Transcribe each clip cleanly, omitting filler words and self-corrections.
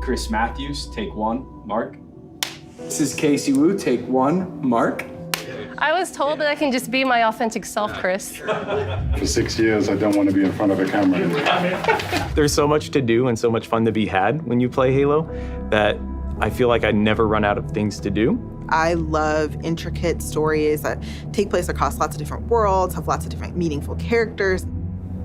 Chris Matthews, take one. Mark. This is Casey Wu, take one. Mark. I was told that I can just be my authentic self, Chris. For 6 years, I don't want to be in front of a camera. There's so much to do and so much fun to be had when you play Halo that I feel like I never run out of things to do. I love intricate stories that take place across lots of different worlds, have lots of different meaningful characters.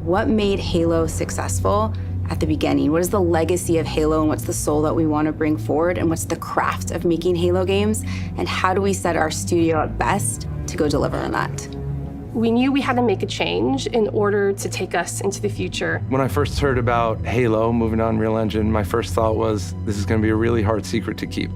What made Halo successful at the beginning? What is the legacy of Halo and what's the soul that we want to bring forward and what's the craft of making Halo games and how do we set our studio at best to go deliver on that? We knew we had to make a change in order to take us into the future. When I first heard about Halo moving to Unreal Engine, my first thought was this is going to be a really hard secret to keep.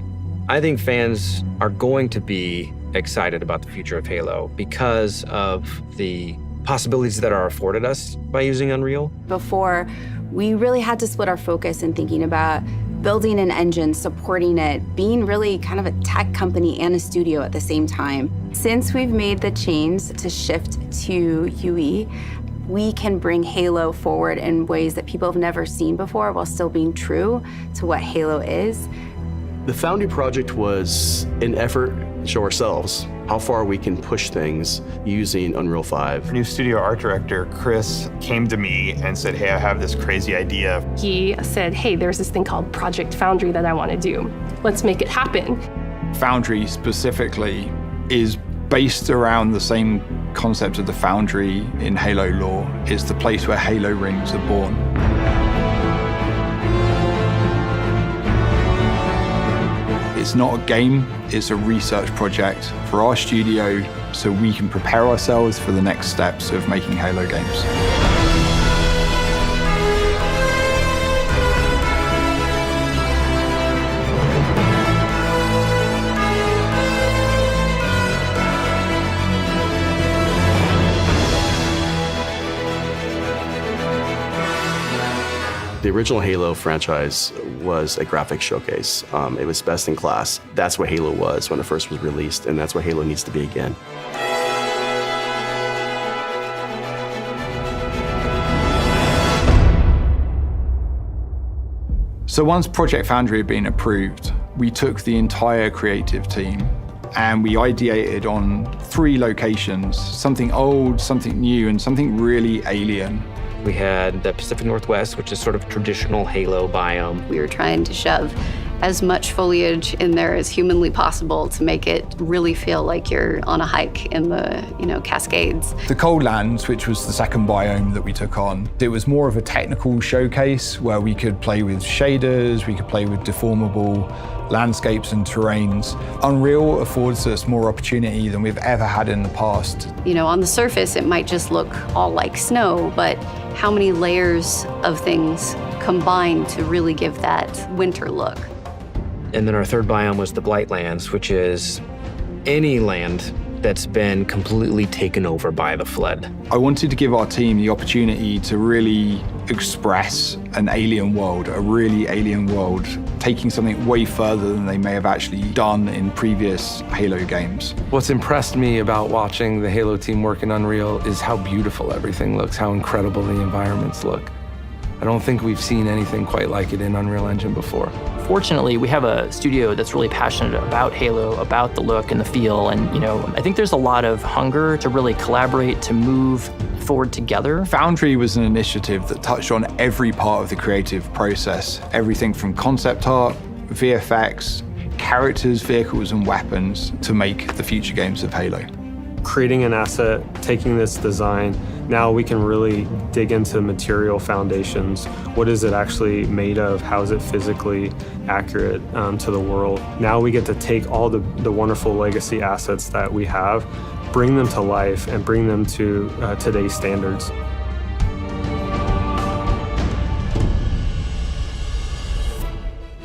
I think fans are going to be excited about the future of Halo because of the possibilities that are afforded us by using Unreal. Before, we really had to split our focus in thinking about building an engine, supporting it, being really kind of a tech company and a studio at the same time. Since we've made the change to shift to UE, we can bring Halo forward in ways that people have never seen before while still being true to what Halo is. The Foundry project was an effort to show ourselves how far we can push things using Unreal 5. New studio art director, Chris, came to me and said, hey, I have this crazy idea. He said, hey, there's this thing called Project Foundry that I want to do. Let's make it happen. Foundry specifically is based around the same concept of the Foundry in Halo lore. It's the place where Halo rings are born. It's not a game, it's a research project for our studio so we can prepare ourselves for the next steps of making Halo games. The original Halo franchise was a graphics showcase. It was best in class. That's what Halo was when it first was released, and that's what Halo needs to be again. So once Project Foundry had been approved, we took the entire creative team and we ideated on 3 locations, something old, something new, and something really alien. We had the Pacific Northwest, which is sort of traditional Halo biome. We were trying to shove as much foliage in there as humanly possible to make it really feel like you're on a hike in the, Cascades. The Coldlands, which was the second biome that we took on, it was more of a technical showcase where we could play with shaders, we could play with deformable landscapes and terrains. Unreal affords us more opportunity than we've ever had in the past. On the surface, it might just look all like snow, but how many layers of things combine to really give that winter look? And then our third biome was the Blightlands, which is any land that's been completely taken over by the flood. I wanted to give our team the opportunity to really express an alien world, a really alien world, taking something way further than they may have actually done in previous Halo games. What's impressed me about watching the Halo team work in Unreal is how beautiful everything looks, how incredible the environments look. I don't think we've seen anything quite like it in Unreal Engine before. Fortunately, we have a studio that's really passionate about Halo, about the look and the feel, and I think there's a lot of hunger to really collaborate, to move forward together. Foundry was an initiative that touched on every part of the creative process, everything from concept art, VFX, characters, vehicles, and weapons to make the future games of Halo. Creating an asset, taking this design, now we can really dig into material foundations. What is it actually made of? How is it physically accurate to the world? Now we get to take all the wonderful legacy assets that we have, bring them to life, and bring them to today's standards.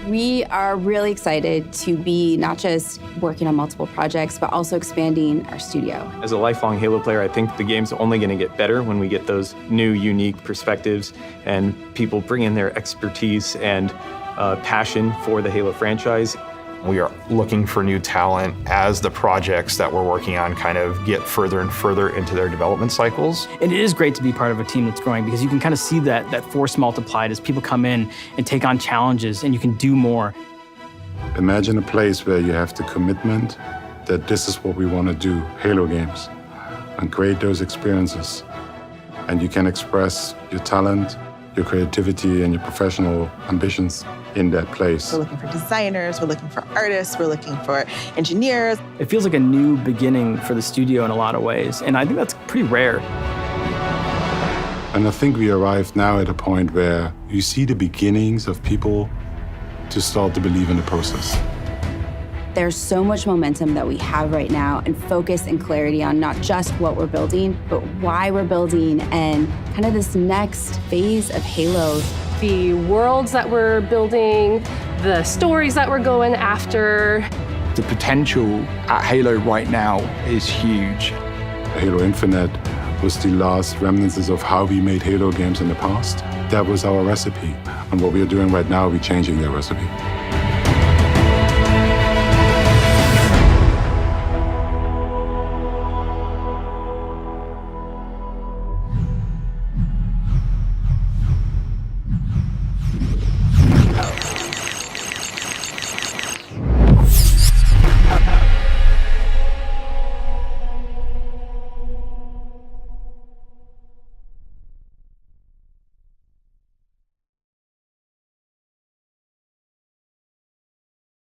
We are really excited to be not just working on multiple projects, but also expanding our studio. As a lifelong Halo player, I think the game's only going to get better when we get those new, unique perspectives and people bring in their expertise and passion for the Halo franchise. We are looking for new talent as the projects that we're working on kind of get further and further into their development cycles. And it is great to be part of a team that's growing because you can kind of see that force multiplied as people come in and take on challenges and you can do more. Imagine a place where you have the commitment that this is what we want to do, Halo games, and create those experiences. And you can express your talent, your creativity, and your professional ambitions in that place. We're looking for designers, we're looking for artists, we're looking for engineers. It feels like a new beginning for the studio in a lot of ways, and I think that's pretty rare. And I think we arrived now at a point where you see the beginnings of people to start to believe in the process. There's so much momentum that we have right now and focus and clarity on not just what we're building, but why we're building and kind of this next phase of Halo. The worlds that we're building, the stories that we're going after. The potential at Halo right now is huge. Halo Infinite was the last remnants of how we made Halo games in the past. That was our recipe. And what we are doing right now, we're changing that recipe.